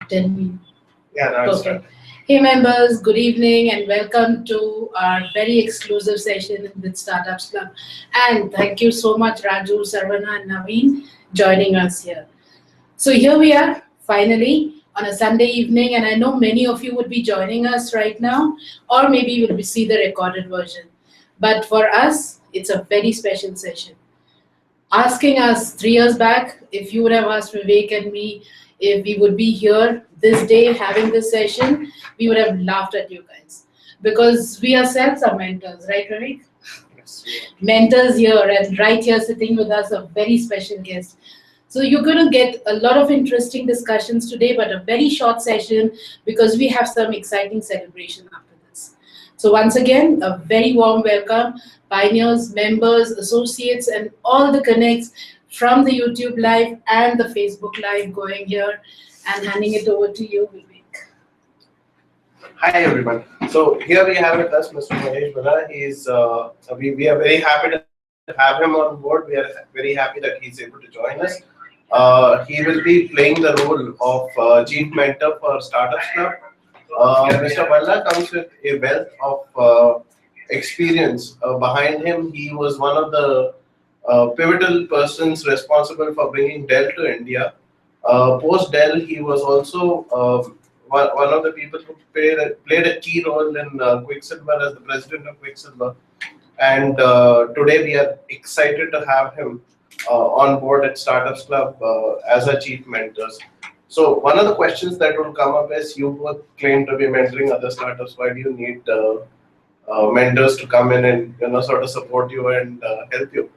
Tell me. Yeah, that's right. Perfect. Hey members, good evening and welcome to our very exclusive session with Startups Club. And thank you so much, Raju, Sarvana, and Naveen, joining us here. So here we are, finally, on a Sunday evening, and I know many of you would be joining us right now, or maybe you will see the recorded version. But for us, it's a very special session. Asking us 3 years back, if you would have asked Vivek and me if we would be here this day having this session, we would have laughed at you guys. Because we ourselves are mentors, right, Vivek? Yes, we are. Mentors here, and right here sitting with us, a very special guest. So you're going to get a lot of interesting discussions today, but a very short session because we have some exciting celebration after this. So once again, a very warm welcome, pioneers, members, associates, and all the connects from the YouTube live and the Facebook live going here, and handing it over to you, Vivek. Hi everyone. So here we have with us Mr. Mahesh Bala. We are very happy to have him on board. We are very happy that he's able to join us. He will be playing the role of chief mentor for Startups Club. Mr. Bala comes with a wealth of experience behind him. He was one of the pivotal persons responsible for bringing Dell to India. Post Dell, he was also one of the people who played a key role in Quicksilver as the president of Quicksilver. And today we are excited to have him on board at Startups Club as our chief mentors. So one of the questions that will come up is, you both claim to be mentoring other startups. Why do you need mentors to come in and sort of support you and help you?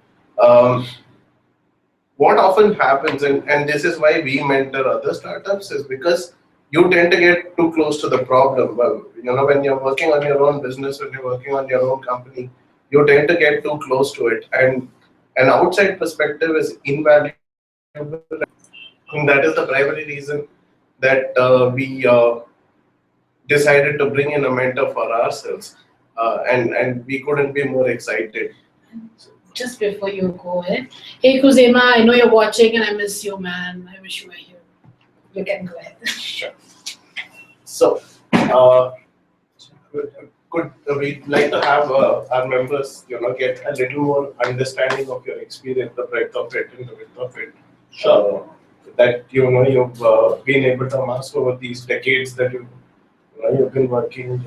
What often happens, and this is why we mentor other startups, is because you tend to get too close to the problem. Well, when you're working on your own business, when you're working on your own company, you tend to get too close to it, and an outside perspective is invaluable. And that is the primary reason that we decided to bring in a mentor for ourselves, and we couldn't be more excited. Just before you go ahead, hey Kuzema, I know you're watching and I miss you, man. I wish you were here. You can go ahead. Sure. So, we'd like to have our members, get a little more understanding of your experience, the breadth of it and the width of it. Sure. That you've been able to amass over these decades that you've been working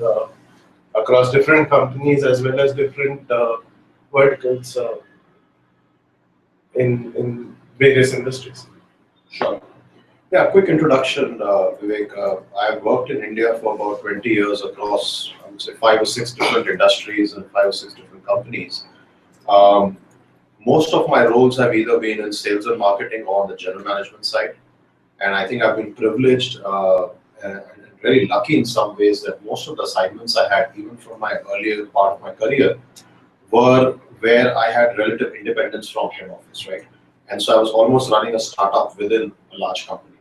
across different companies as well as different verticals in various industries. Sure. Yeah, quick introduction, Vivek. I've worked in India for about 20 years across, I would say, 5 or 6 different industries and 5 or 6 different companies. Most of my roles have either been in sales and marketing or on the general management side. And I think I've been privileged and very lucky in some ways that most of the assignments I had, even from my earlier part of my career, were where I had relative independence from head office, right? And so I was almost running a startup within a large company.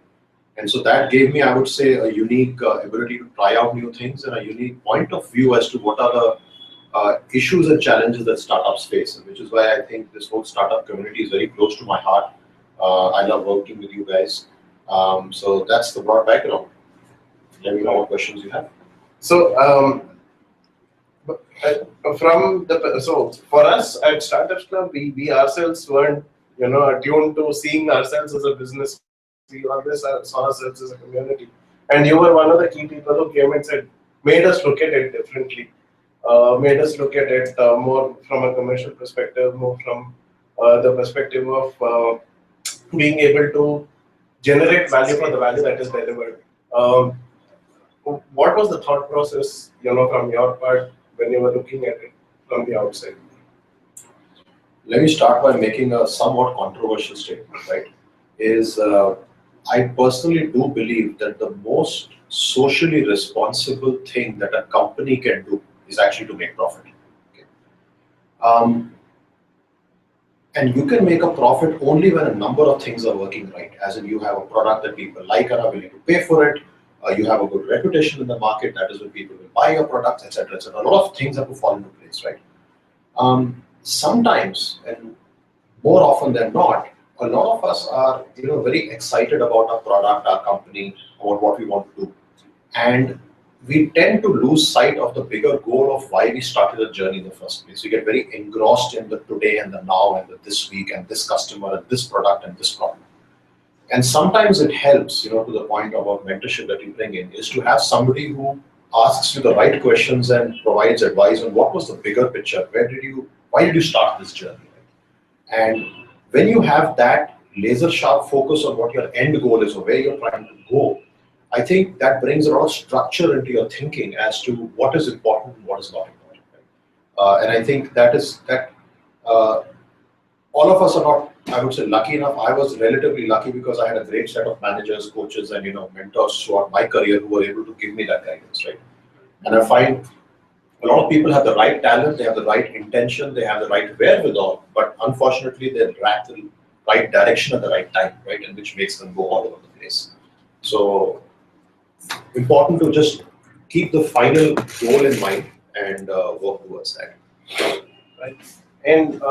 And so that gave me, I would say, a unique ability to try out new things and a unique point of view as to what are the issues and challenges that startups face, and which is why I think this whole startup community is very close to my heart. I love working with you guys. So that's the broad background. Let me know what questions you have. So, so for us at Startups Club, we ourselves weren't attuned to seeing ourselves as a business. We always saw ourselves as a community, and you were one of the key people who came and made us look at it differently, made us look at it more from a commercial perspective, more from the perspective of being able to generate value for the value that is delivered. What was the thought process, from your part when you were looking at it from the outside? Let me start by making a somewhat controversial statement, right? I personally do believe that the most socially responsible thing that a company can do is actually to make profit. Okay? And you can make a profit only when a number of things are working right. As in, you have a product that people like and are willing to pay for it. You have a good reputation in the market. That is when people will buy your products, etc., etc. A lot of things have to fall into place, right? Sometimes, and more often than not, a lot of us are, very excited about our product, our company, about what we want to do. And we tend to lose sight of the bigger goal of why we started the journey in the first place. We get very engrossed in the today and the now and the this week and this customer and this product and this problem. And sometimes it helps, to the point about mentorship that you bring in, is to have somebody who asks you the right questions and provides advice on what was the bigger picture, why did you start this journey? And when you have that laser sharp focus on what your end goal is or where you're trying to go, I think that brings a lot of structure into your thinking as to what is important and what is not important. And I think that all of us are not, I would say, lucky enough. I was relatively lucky because I had a great set of managers, coaches, and mentors throughout my career who were able to give me that guidance, right? And I find a lot of people have the right talent, they have the right intention, they have the right wherewithal, but unfortunately they lack the right direction at the right time, right? And which makes them go all over the place. So important to just keep the final goal in mind and work towards that. Right. And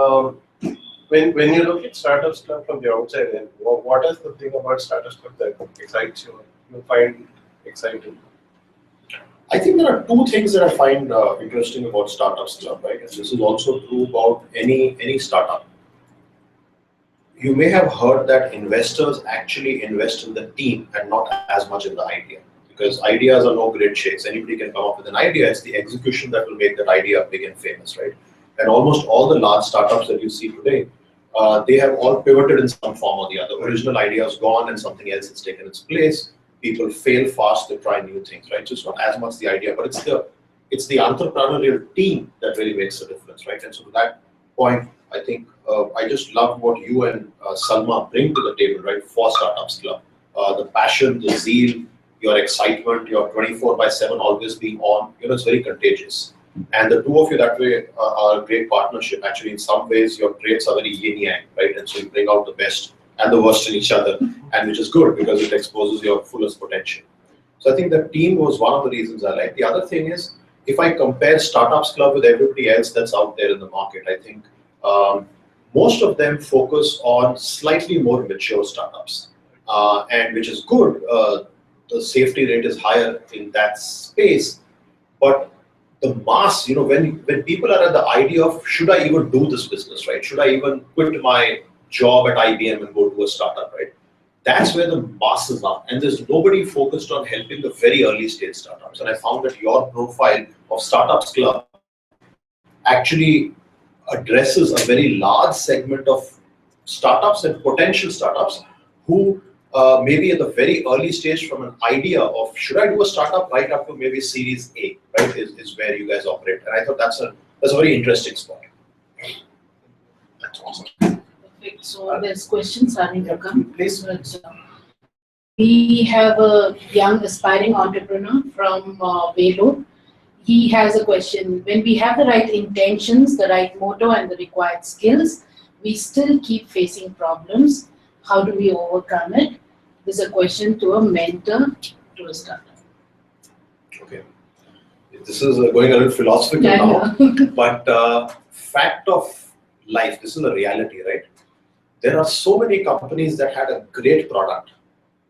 when you look at Startups Club from the outside, then what is the thing about Startups Club that excites you? You find exciting? I think there are two things that I find interesting about Startups Club, right? And this is also true about any startup. You may have heard that investors actually invest in the team and not as much in the idea. Because ideas are no great shakes. Anybody can come up with an idea. It's the execution that will make that idea big and famous, right? And almost all the large startups that you see today, they have all pivoted in some form or the other. Original idea is gone and something else has taken its place. People fail fast, they try new things, right? So it's not as much the idea, but it's the entrepreneurial team that really makes a difference, right? And so to that point, I think I just love what you and Salma bring to the table, right, for Startups Club. The passion, the zeal, your excitement, your 24/7 always being on, it's very contagious. And the two of you that way are a great partnership. Actually, in some ways, your traits are very yin yang, right? And so you bring out the best and the worst in each other, and which is good because it exposes your fullest potential. So I think the team was one of the reasons I like. The other thing is, if I compare Startups Club with everybody else that's out there in the market, I think most of them focus on slightly more mature startups, and which is good. The safety rate is higher in that space, but the mass, when people are at the idea of, should I even do this business, right? Should I even quit my job at IBM and go to a startup, right? That's where the masses are. And there's nobody focused on helping the very early stage startups. And I found that your profile of Startups Club actually addresses a very large segment of startups and potential startups who maybe at the very early stage from an idea of should I do a startup right up to maybe Series A, right, is where you guys operate. And I thought that's a very interesting spot. That's awesome. Perfect. So there's questions starting to come. Please. We have a young aspiring entrepreneur from Bangalore. He has a question. When we have the right intentions, the right motto, and the required skills, we still keep facing problems. How do we overcome it? This is a question to a mentor to a startup. Okay. This is going a little philosophical now, but fact of life, this is a reality, right? There are so many companies that had a great product,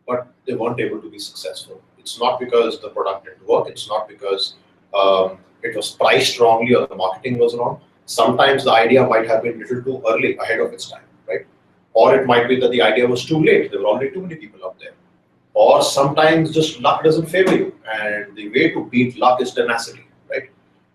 but they weren't able to be successful. It's not because the product didn't work. It's not because it was priced wrongly or the marketing was wrong. Sometimes the idea might have been a little too early, ahead of its time, right? Or it might be that the idea was too late. There were already too many people out there. Or sometimes just luck doesn't favor you. And the way to beat luck is tenacity, right?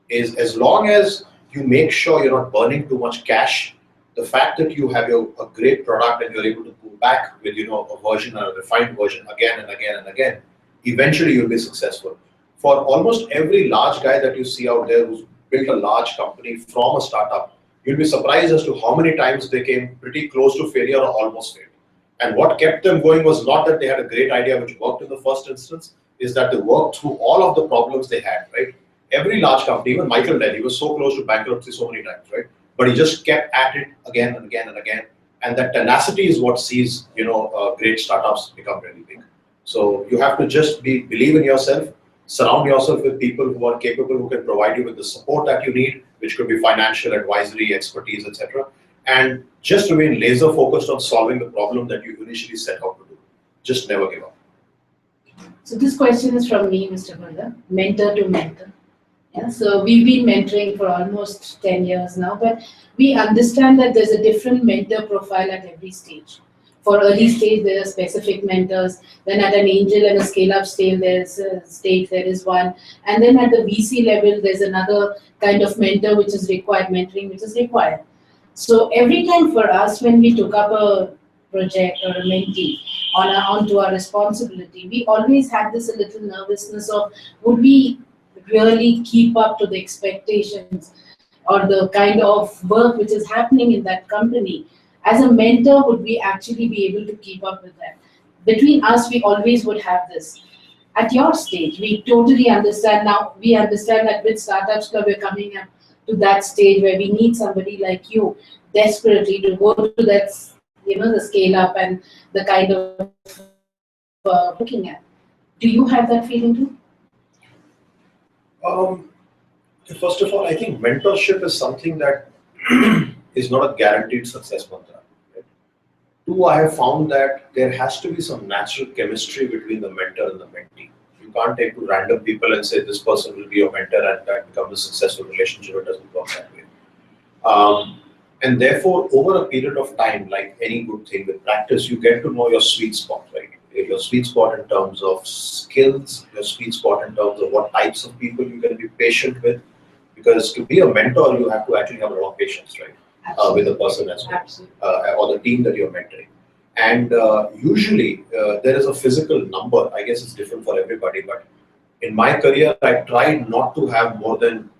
Is as long as you make sure you're not burning too much cash, the fact that you have a great product and you're able to go back with a version or a refined version again and again and again, eventually you'll be successful. For almost every large guy that you see out there who's built a large company from a startup, you'll be surprised as to how many times they came pretty close to failure or almost failed. And what kept them going was not that they had a great idea which worked in the first instance, is that they worked through all of the problems they had, right? Every large company, even Michael Dell, he was so close to bankruptcy so many times, right? But he just kept at it again and again and again. And that tenacity is what sees, great startups become really big. So you have to just believe in yourself, surround yourself with people who are capable, who can provide you with the support that you need, which could be financial, advisory, expertise, etc. and just remain laser focused on solving the problem that you initially set out to do. Just never give up. So this question is from me, Mr. Bhalla, mentor to mentor. Yeah, so we've been mentoring for almost 10 years now, but we understand that there's a different mentor profile at every stage. For early stage, there are specific mentors. Then at an angel and a scale-up stage, there is one. And then at the VC level, there's another kind of mentor which is required, mentoring which is required. So every time for us, when we took up a project or a mentee onto our responsibility, we always had this a little nervousness of, would we really keep up to the expectations or the kind of work which is happening in that company? As a mentor, would we actually be able to keep up with that? Between us, we always would have this. At your stage, we totally understand now. We understand that with Startups Club, we're coming up to that stage where we need somebody like you desperately to go to that, the scale up and the kind of looking at. Do you have that feeling too? First of all, I think mentorship is something that is not a guaranteed success mantra. Right? Two, I have found that there has to be some natural chemistry between the mentor and the mentee. You can't take to random people and say this person will be your mentor and that becomes a successful relationship. It doesn't work that way. And therefore, over a period of time, like any good thing with practice, you get to know your sweet spot, right? Your sweet spot in terms of skills, your sweet spot in terms of what types of people you can be patient with. Because to be a mentor, you have to actually have a lot of patience, right? With the person as well, or the team that you're mentoring. And usually, there is a physical number. I guess it's different for everybody, but in my career, I tried not to have more than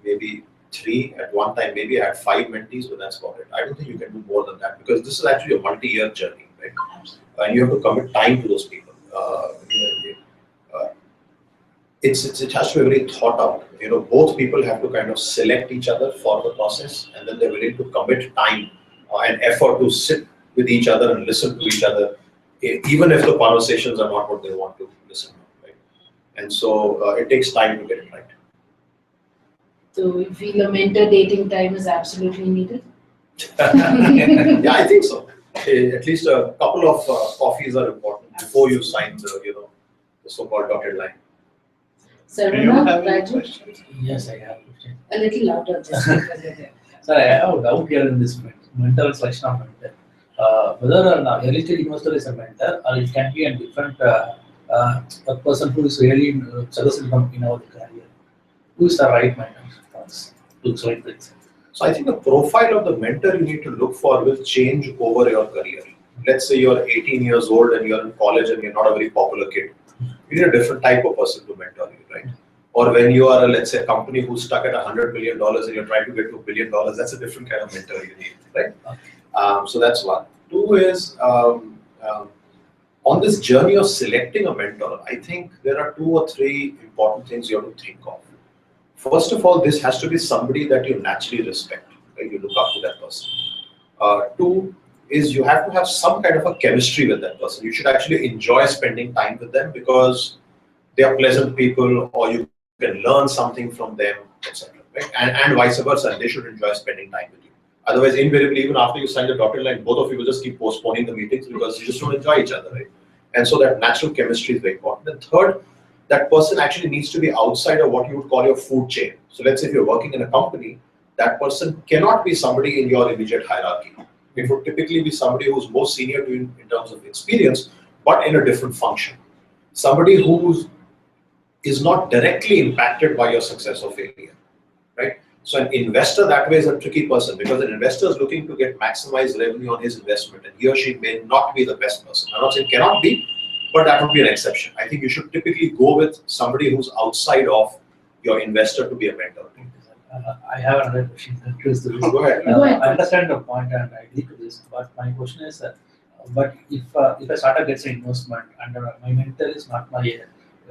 maybe 3 at one time. Maybe I had 5 mentees, but that's about it. I don't think you can do more than that because this is actually a multi-year journey, right? And you have to commit time to those people. It has to be very thought out. Both people have to kind of select each other for the process, and then they're willing to commit time and effort to sit with each other and listen to each other, even if the conversations are not what they want to listen to. Right? And so it takes time to get it right. So you feel a mentor dating time is absolutely needed? Yeah, I think so. At least a couple of coffees are important before you sign the so-called dotted line. Sarvana, Raju? Yes, I have a question. A little louder, just because you're there. Sir, I have a doubt here in this mentor selection of mentor. Whether an early stage investor is a mentor or it can be a different a person who is really successful in our career. Who is the right mentor for us to select this? So I think the profile of the mentor you need to look for will change over your career. Let's say you're 18 years old and you're in college and you're not a very popular kid. You need a different type of person to mentor you, right? Or when you are, let's say, a company who's stuck at $100 million and you're trying to get to $1 billion, that's a different kind of mentor you need, right? So that's one. Two is, on this journey of selecting a mentor, I think there are 2 or 3 important things you have to think of. First of all, this has to be somebody that you naturally respect, right? You look up to that person. 2 is you have to have some kind of a chemistry with that person. You should actually enjoy spending time with them because they are pleasant people or you can learn something from them, etc. Right? And vice versa, they should enjoy spending time with you. Otherwise, invariably, even after you sign the dotted line, both of you will just keep postponing the meetings because you just don't enjoy each other, right? And so that natural chemistry is very important. And third, that person actually needs to be outside of what you would call your food chain. So let's say if you're working in a company, that person cannot be somebody in your immediate hierarchy. It would typically be somebody who's more senior to you in terms of experience, but in a different function. Somebody who is not directly impacted by your success or failure, right? So an investor that way is a tricky person because an investor is looking to get maximized revenue on his investment and he or she may not be the best person. I'm not saying cannot be, but that would be an exception. I think you should typically go with somebody who's outside of your investor to be a mentor. I have another question. Go ahead. I understand the point and I agree to this, but my question is, but if a startup gets an investment and my mentor is not my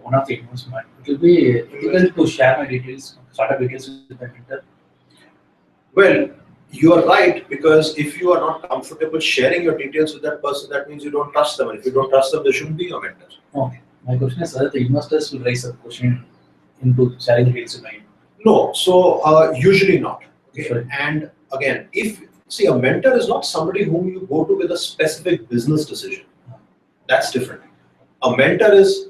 one of the investment, it will be difficult to share my details, startup details with the mentor. Well, you are right because if you are not comfortable sharing your details with that person, that means you don't trust them. And if you don't trust them, they shouldn't be your mentor. Okay. My question is whether the investors will raise a question into sharing the details with my No, so usually not. Okay? Sure. And again, if See, a mentor is not somebody whom you go to with a specific business decision. That's different. A mentor is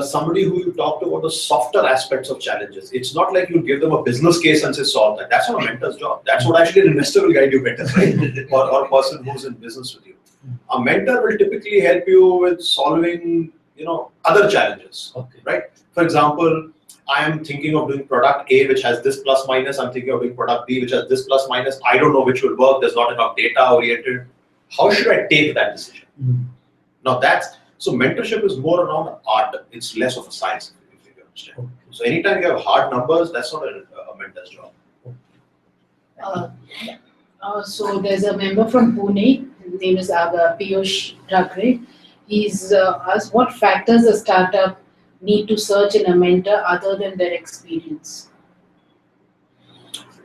somebody who you talk to about the softer aspects of challenges. It's not like you give them a business case and say solve that. That's not a mentor's job. That's what actually an investor will guide you better, right? or a person who's in business with you. A mentor will typically help you with solving, other challenges, right? For example, I am thinking of doing product A, which has this plus minus. I'm thinking of doing product B, which has this plus minus. I don't know which will work. There's not enough data oriented. How should I take that decision? Now so mentorship is more around art. It's less of a science, if you understand. So anytime you have hard numbers, that's not a mentor's job. So there's a member from Pune. His name is Piyush Thakre. He's asked what factors a startup need to search in a mentor other than their experience.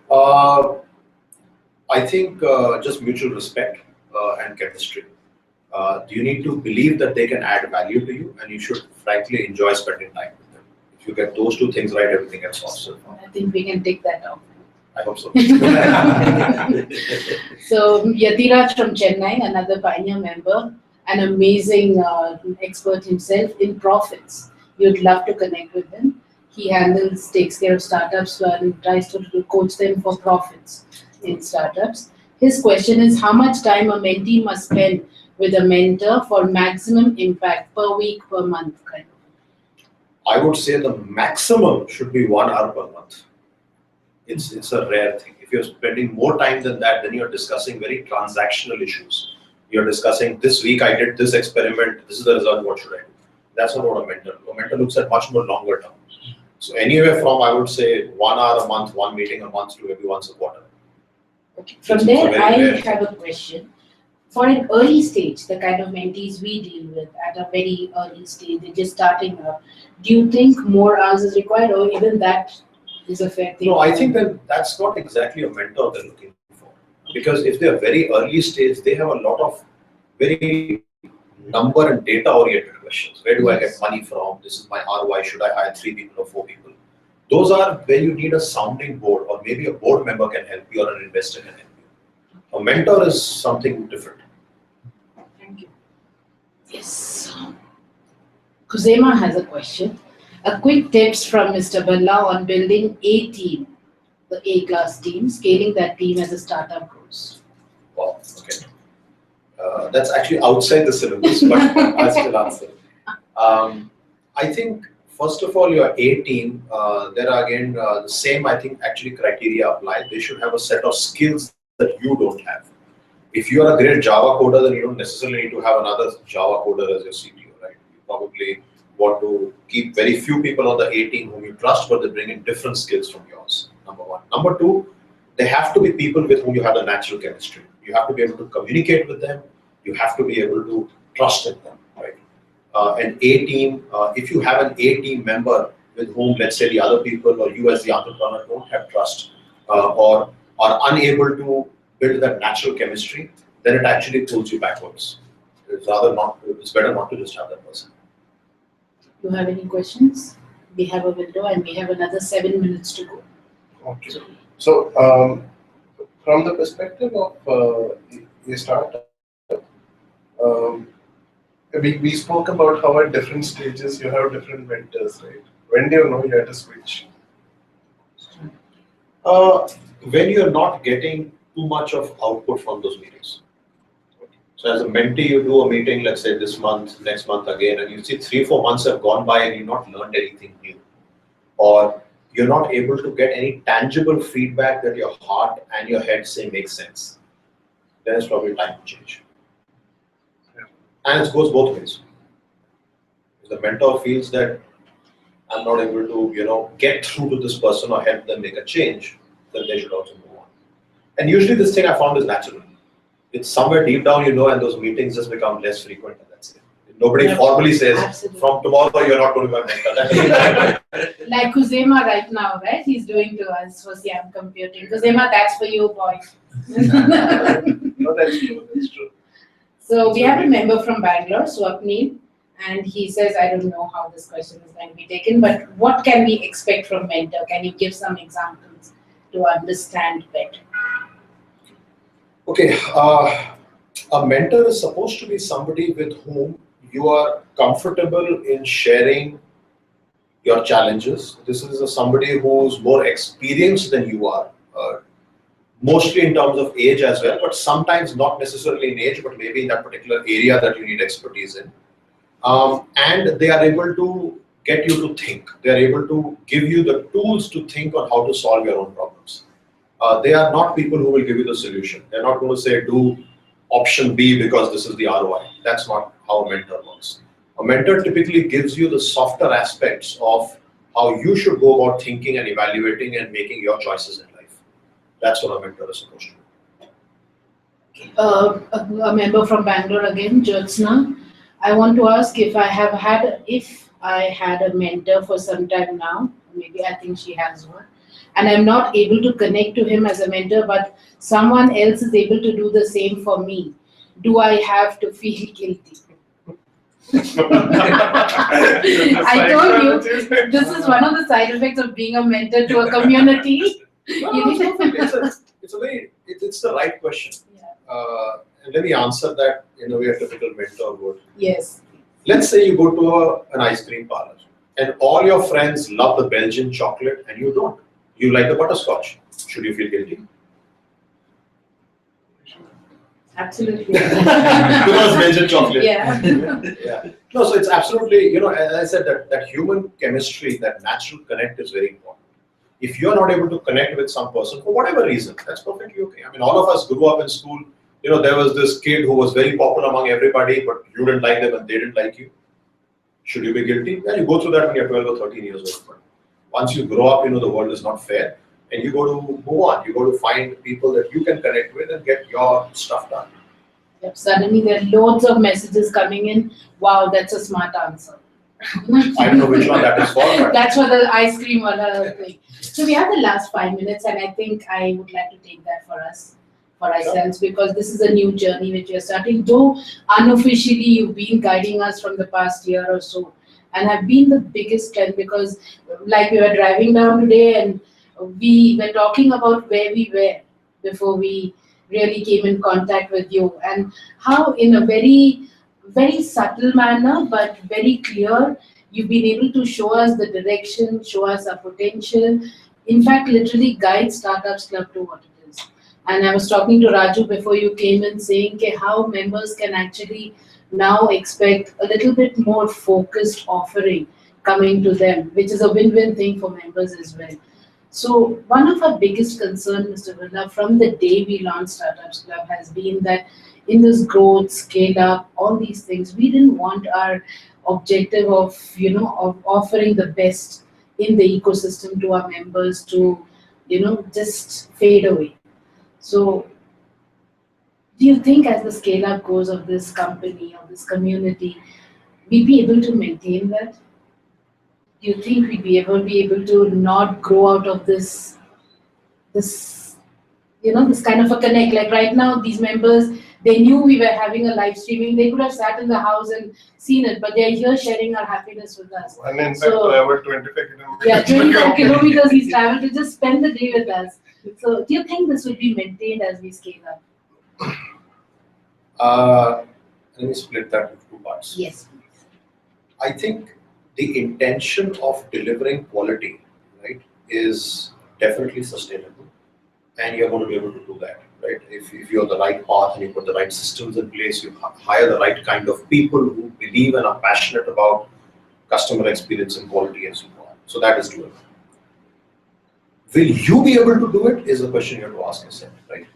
I think just mutual respect and chemistry. You need to believe that they can add value to you, and you should frankly enjoy spending time with them. If you get those two things right, everything gets awesome. I think we can take that off. I hope so. So Yatiraj from Chennai, another pioneer member, an amazing expert himself in profits. You'd love to connect with him. He takes care of startups and tries to coach them for profits in startups. His question is how much time a mentee must spend with a mentor for maximum impact per week, per month, kind of. I would say the maximum should be 1 hour per month. It's a rare thing. If you're spending more time than that, then you're discussing very transactional issues. You're discussing this week I did this experiment, this is the result, what should I do? That's not what a mentor does. A mentor looks at much more longer term. So anywhere from, I would say, 1 hour a month, one meeting a month to maybe once a quarter. Okay. From there, I have a question. For an early stage, the kind of mentees we deal with at a very early stage, they're just starting up, do you think more hours is required or even that is a fair thing? No, I think that's not exactly a mentor they're looking for. Because if they're very early stage, they have a lot of very number and data oriented questions. Where do I get money from? This is my ROI. Should I hire 3 people or 4 people? Those are where you need a sounding board, or maybe a board member can help you or an investor can help you. A mentor is something different. Thank you. Yes. Kuzema has a question. A quick tips from Mr. Balla on building a team, the A-class team, scaling that team as a startup grows. Wow, okay. That's actually outside the syllabus, but I'll still answer. I think, first of all, your A team, there are again the same, I think, actually criteria apply. They should have a set of skills that you don't have. If you are a great Java coder, then you don't necessarily need to have another Java coder as your CTO, right? You probably want to keep very few people on the A team whom you trust, but they bring in different skills from yours, number one. Number two, they have to be people with whom you have a natural chemistry. You have to be able to communicate with them. You have to be able to trust in them, right? An A team, if you have an A team member with whom, let's say, the other people or you as the entrepreneur don't have trust or are unable to build that natural chemistry, then it actually pulls you backwards. It's better not to just have that person. Do you have any questions? We have a window and we have another 7 minutes to go. Okay. So, from the perspective of a startup, we spoke about how at different stages you have different mentors, right? When do you know you have to switch? When you're not getting too much of output from those meetings. So as a mentee, you do a meeting, let's say this month, next month again, and you see 3-4 months have gone by and you've not learned anything new. Or you're not able to get any tangible feedback that your heart and your head say makes sense. Then it's probably time to change. And it goes both ways. If the mentor feels that I'm not able to, get through to this person or help them make a change, then they should also move on. And usually this thing I found is natural. It's somewhere deep down, and those meetings just become less frequent, and that's it. Nobody formally says, absolutely, from tomorrow you're not going to be my mentor. Like Kuzema right now, right? He's doing to us for Siam Computing. Kuzema, that's for you, boy. No, that's true. That's true. So we have a member from Bangalore, Swapnil, and he says, I don't know how this question is going to be taken, but what can we expect from mentor? Can you give some examples to understand better? Okay, a mentor is supposed to be somebody with whom you are comfortable in sharing your challenges. This is somebody who's more experienced than you are, mostly in terms of age as well, but sometimes not necessarily in age, but maybe in that particular area that you need expertise in. And they are able to get you to think. They are able to give you the tools to think on how to solve your own problems. They are not people who will give you the solution. They're not going to say, do option B because this is the ROI. That's not how a mentor works. A mentor typically gives you the softer aspects of how you should go about thinking and evaluating and making your choices in life. That's what a mentor is supposed to do. A member from Bangalore again, Jyotsna. I want to ask if I had a mentor for some time now, maybe I think she has one, and I'm not able to connect to him as a mentor, but someone else is able to do the same for me. Do I have to feel guilty? I told you, this is one of the side effects of being a mentor to a community. It's the right question. And let me answer that in a way a typical mentor would. Yes. Let's say you go to an ice cream parlor and all your friends love the Belgian chocolate and you don't. You like the butterscotch. Should you feel guilty? Absolutely. Because Belgian chocolate. Yeah. Yeah. No, so it's absolutely, as I said, that human chemistry, that natural connect is very important. If you're not able to connect with some person for whatever reason, that's perfectly okay. I mean, all of us grew up in school. There was this kid who was very popular among everybody, but you didn't like them and they didn't like you. Should you be guilty? Yeah, you go through that when you're 12 or 13 years old. But once you grow up, the world is not fair. And you go to move on. You go to find people that you can connect with and get your stuff done. Yep. Suddenly there are loads of messages coming in. Wow, that's a smart answer. I don't know which one that is for. But that's for the ice cream or the thing. So we have the last 5 minutes, and I think I would like to take that for ourselves, because this is a new journey which we are starting. Though unofficially you've been guiding us from the past year or so, and have been the biggest strength, because like we were driving down today and we were talking about where we were before we really came in contact with you, and how in a very, very subtle manner but very clear, you've been able to show us the direction, show us our potential, in fact literally guide Startups Club to what it is. And I was talking to Raju before you came in, saying how members can actually now expect a little bit more focused offering coming to them, which is a win-win thing for members as well. So one of our biggest concerns, Mr. Birla, from the day we launched Startups Club has been that in this growth, scale up, all these things, we didn't want our objective of offering the best in the ecosystem to our members to just fade away. So do you think as the scale up goes of this company, of this community, we'll be able to maintain that? Do you think we'll be able to not grow out of this kind of a connect? Like right now, these members, they knew we were having a live streaming. They could have sat in the house and seen it, but they're here sharing our happiness with us. And in fact, traveled 25 kilometers. Yeah, 25 kilometers he's traveled to just spend the day with us. So do you think this will be maintained as we scale up? Let me split that into 2 parts. Yes. I think the intention of delivering quality, right, is definitely sustainable, and you're going to be able to do that, right? If you're on the right path and you put the right systems in place, you hire the right kind of people who believe and are passionate about customer experience and quality and so on. So that is doable. Will you be able to do it is a question you have to ask yourself, right?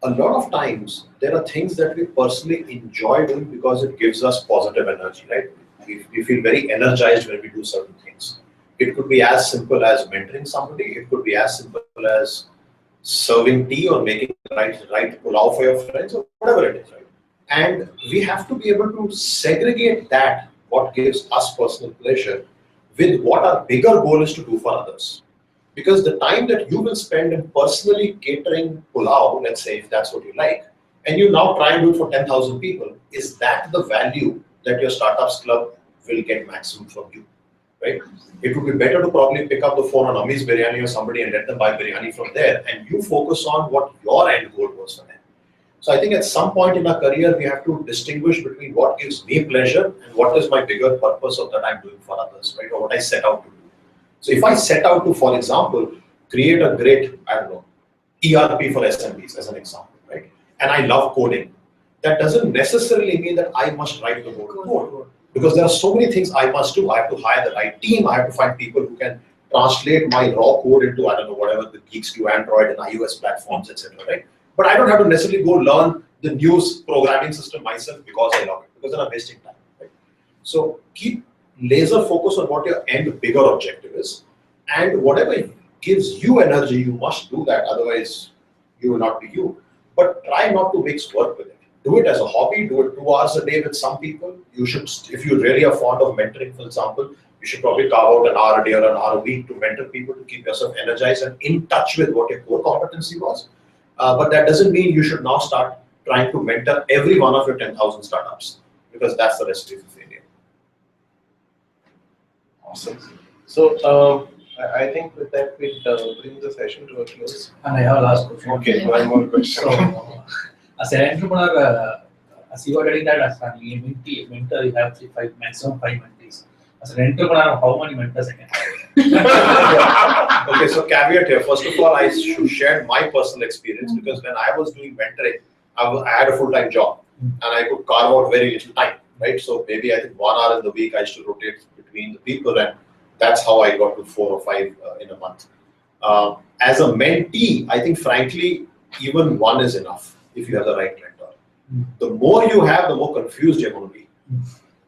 A lot of times, there are things that we personally enjoy doing because it gives us positive energy, right? We feel very energized when we do certain things. It could be as simple as mentoring somebody. It could be as simple as serving tea or making the right pulao for your friends or whatever it is, right? And we have to be able to segregate that, what gives us personal pleasure, with what our bigger goal is to do for others. Because the time that you will spend in personally catering pulao, let's say if that's what you like, and you now try and do it for 10,000 people, is that the value that your Startups Club will get maximum from you, right? It would be better to probably pick up the phone on Ami's Biryani or somebody and let them buy biryani from there, and you focus on what your end goal was for them. So I think at some point in our career, we have to distinguish between what gives me pleasure and what is my bigger purpose of that I'm doing for others, right? Or what I set out to do. So if I set out to, for example, create a great, I don't know, ERP for SMBs as an example, right? And I love coding. That doesn't necessarily mean that I must write the whole code. Because there are so many things I must do. I have to hire the right team. I have to find people who can translate my raw code into, I don't know, whatever the geeks do, Android and iOS platforms, etc. Right? But I don't have to necessarily go learn the news programming system myself because I love it, because then I'm wasting time. Right? So keep laser focus on what your end bigger objective is, and whatever gives you energy, you must do that. Otherwise, you will not be you. But try not to mix work with it. Do it as a hobby. Do it 2 hours a day with some people. You should, if you really are fond of mentoring, for example, you should probably carve out an hour a day or an hour a week to mentor people to keep yourself energized and in touch with what your core competency was. But that doesn't mean you should now start trying to mentor every one of your 10,000 startups, because that's the recipe for failure. Awesome. So I think with that we bring the session to a close. And I have a last question. Okay, one more question. So, as an entrepreneur, as you are telling that as a mentor, you have maximum 5 mentees. As an entrepreneur, how many mentors I can have? Okay, so caveat here. First of all, I should share my personal experience, because when I was doing mentoring, I had a full-time job and I could carve out very little time, right? So maybe I think 1 hour in the week I used to rotate between the people, and that's how I got to 4 or 5 in a month. As a mentee, I think frankly, even one is enough if you have the right mentor. The more you have, the more confused you're going to be.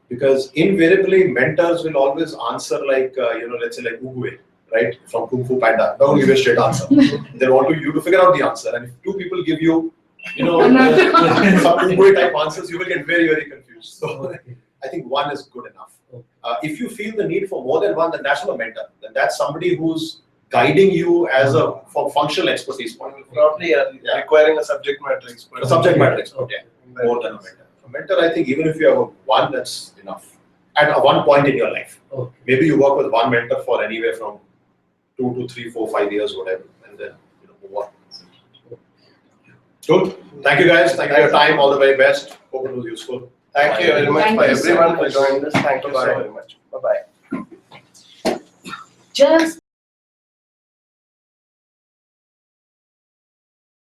Because invariably, mentors will always answer like, let's say like Uguay, right? From Kung Fu Panda. Don't give a straight answer. They want you to figure out the answer. And if 2 people give you, some Uguay type answers, you will get very, very confused. So I think 1 is good enough. If you feel the need for more than 1, then that's not a mentor. Then that's somebody who's guiding you as from functional expertise point of view. Probably requiring a subject matter expert. A subject matter expert, yeah. More than a mentor. A mentor, I think, even if you have 1, that's enough. At one point in your life. Okay. Maybe you work with 1 mentor for anywhere from 2 to 3, 4, 5 years, whatever, and then move on. Good. Thank you guys. Thank you for your time. All the very best. Hope it was useful. Thank you very much Thank for you so everyone for much. joining us. Thank you so very much. Bye-bye. Just